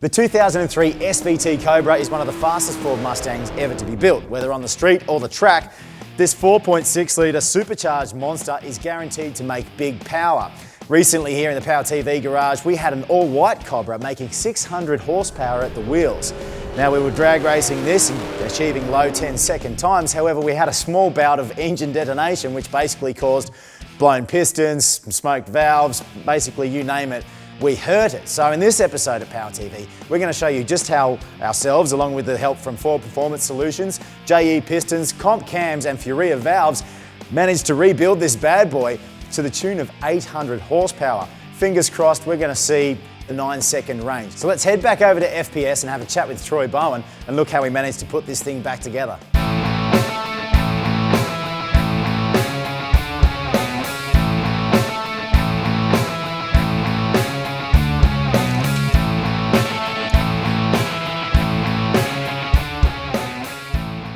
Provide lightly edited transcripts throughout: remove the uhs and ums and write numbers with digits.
The 2003 SVT Cobra is one of the fastest Ford Mustangs ever to be built. Whether on the street or the track, this 4.6 litre supercharged monster is guaranteed to make big power. Recently here in the Power TV garage, we had an all-white Cobra making 600 horsepower at the wheels. Now we were drag racing this and achieving low 10-second times. However, we had a small bout of engine detonation, which basically caused blown pistons, smoked valves, basically you name it. We heard it. So in this episode of Power TV, we're going to show you just how ourselves, along with the help from Ford Performance Solutions, JE Pistons, Comp Cams and Furia Valves, managed to rebuild this bad boy to the tune of 800 horsepower. Fingers crossed we're going to see the 9-second range. So let's head back over to FPS and have a chat with Troy Bowen and look how we managed to put this thing back together.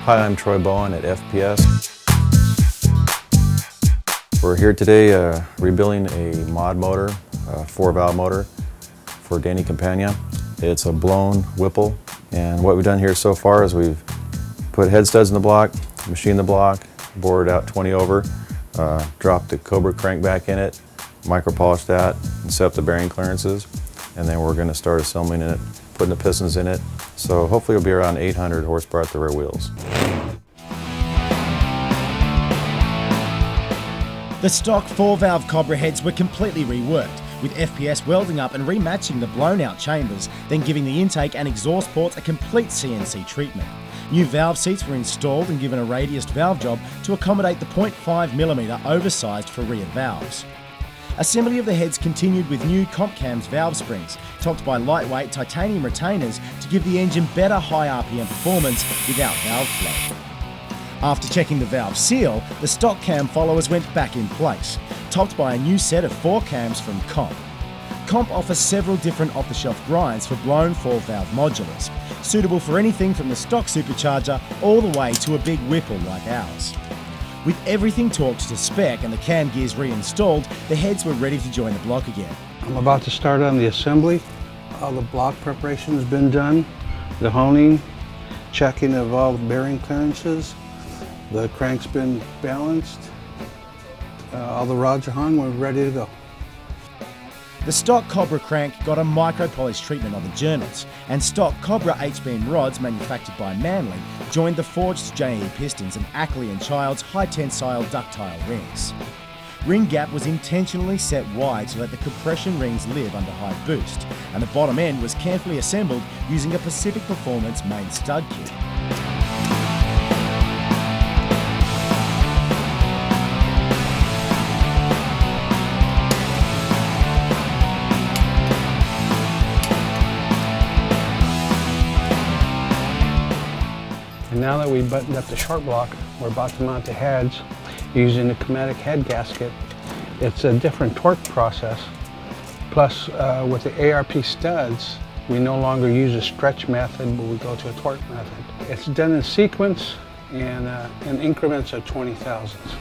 Hi, I'm Troy Bowen at FPS. We're here today rebuilding a mod motor, a 4-valve motor for Danny Campagna. It's a blown Whipple, and what we've done here so far is we've put head studs in the block, machined the block, bored out 20 over, dropped the Cobra crank back in it, micro polished that, and set up the bearing clearances, and then we're going to start assembling it, putting the pistons in it. So hopefully it'll be around 800 horsepower at the rear wheels. The stock 4-valve Cobra heads were completely reworked, with FPS welding up and rematching the blown-out chambers, then giving the intake and exhaust ports a complete CNC treatment. New valve seats were installed and given a radiused valve job to accommodate the 0.5mm oversized for rear valves. Assembly of the heads continued with new Comp Cams valve springs, topped by lightweight titanium retainers to give the engine better high RPM performance without valve flow. After checking the valve seal, the stock cam followers went back in place, topped by a new set of 4 cams from Comp. Comp offers several different off-the-shelf grinds for blown 4-valve modulars, suitable for anything from the stock supercharger all the way to a big Whipple like ours. With everything torqued to spec and the cam gears reinstalled, the heads were ready to join the block again. I'm about to start on the assembly. All the block preparation has been done, the honing, checking of all the bearing clearances. The crank's been balanced, all the rods are hung, we're ready to go. The stock Cobra crank got a micro-polish treatment on the journals, and stock Cobra H-beam rods manufactured by Manley joined the forged JE pistons and Ackley & Child's high-tensile ductile rings. Ring gap was intentionally set wide so that the compression rings live under high boost, and the bottom end was carefully assembled using a Pacific Performance main stud kit. And now that we've buttoned up the short block, we're about to mount the heads using the Chromatic head gasket. It's a different torque process. Plus, with the ARP studs, we no longer use a stretch method, but we go to a torque method. It's done in sequence and in increments of 20 thousandths.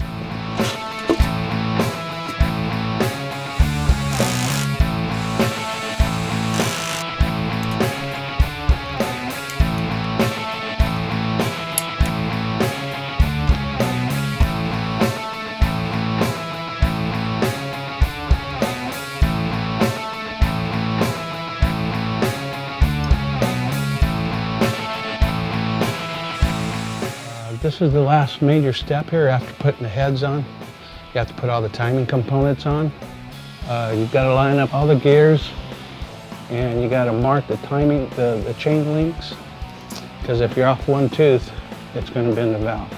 This is the last major step here after putting the heads on. You have to put all the timing components on. You've got to line up all the gears, and you got to mark the timing, the chain links, because if you're off one tooth, it's going to bend the valve.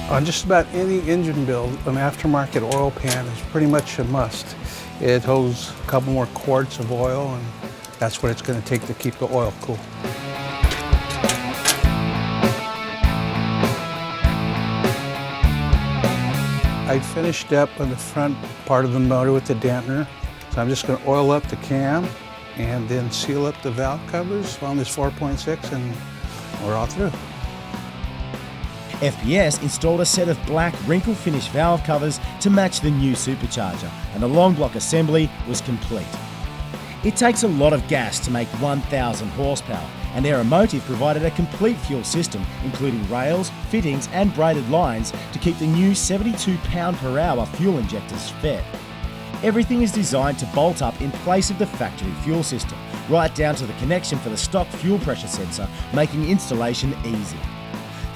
On just about any engine build, an aftermarket oil pan is pretty much a must. It holds a couple more quarts of oil, and that's what it's going to take to keep the oil cool. I finished up on the front part of the motor with the dampener. So I'm just going to oil up the cam and then seal up the valve covers on this 4.6 and we're all through. FPS installed a set of black wrinkle finish valve covers to match the new supercharger, and the long block assembly was complete. It takes a lot of gas to make 1,000 horsepower, and Automotive provided a complete fuel system, including rails, fittings and braided lines to keep the new 72 pound/hour fuel injectors fed. Everything is designed to bolt up in place of the factory fuel system, right down to the connection for the stock fuel pressure sensor, making installation easy.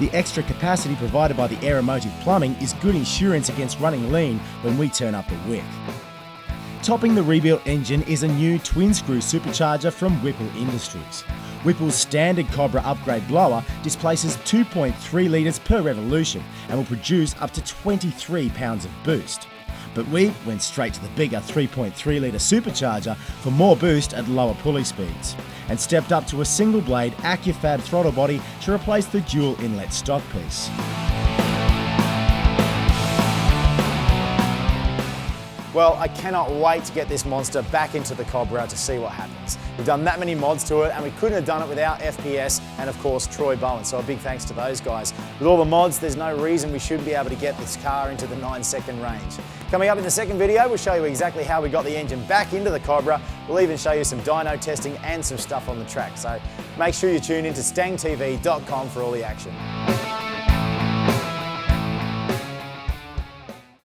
The extra capacity provided by the Automotive plumbing is good insurance against running lean when we turn up the wick. Topping the rebuilt engine is a new twin-screw supercharger from Whipple Industries. Whipple's standard Cobra upgrade blower displaces 2.3 litres per revolution and will produce up to 23 pounds of boost. But we went straight to the bigger 3.3 litre supercharger for more boost at lower pulley speeds, and stepped up to a single blade AccuFab throttle body to replace the dual inlet stock piece. Well, I cannot wait to get this monster back into the Cobra to see what happens. We've done that many mods to it and we couldn't have done it without FPS and of course Troy Bowen, so a big thanks to those guys. With all the mods, there's no reason we shouldn't be able to get this car into the 9-second range. Coming up in the second video, we'll show you exactly how we got the engine back into the Cobra. We'll even show you some dyno testing and some stuff on the track, so make sure you tune in to stangtv.com for all the action.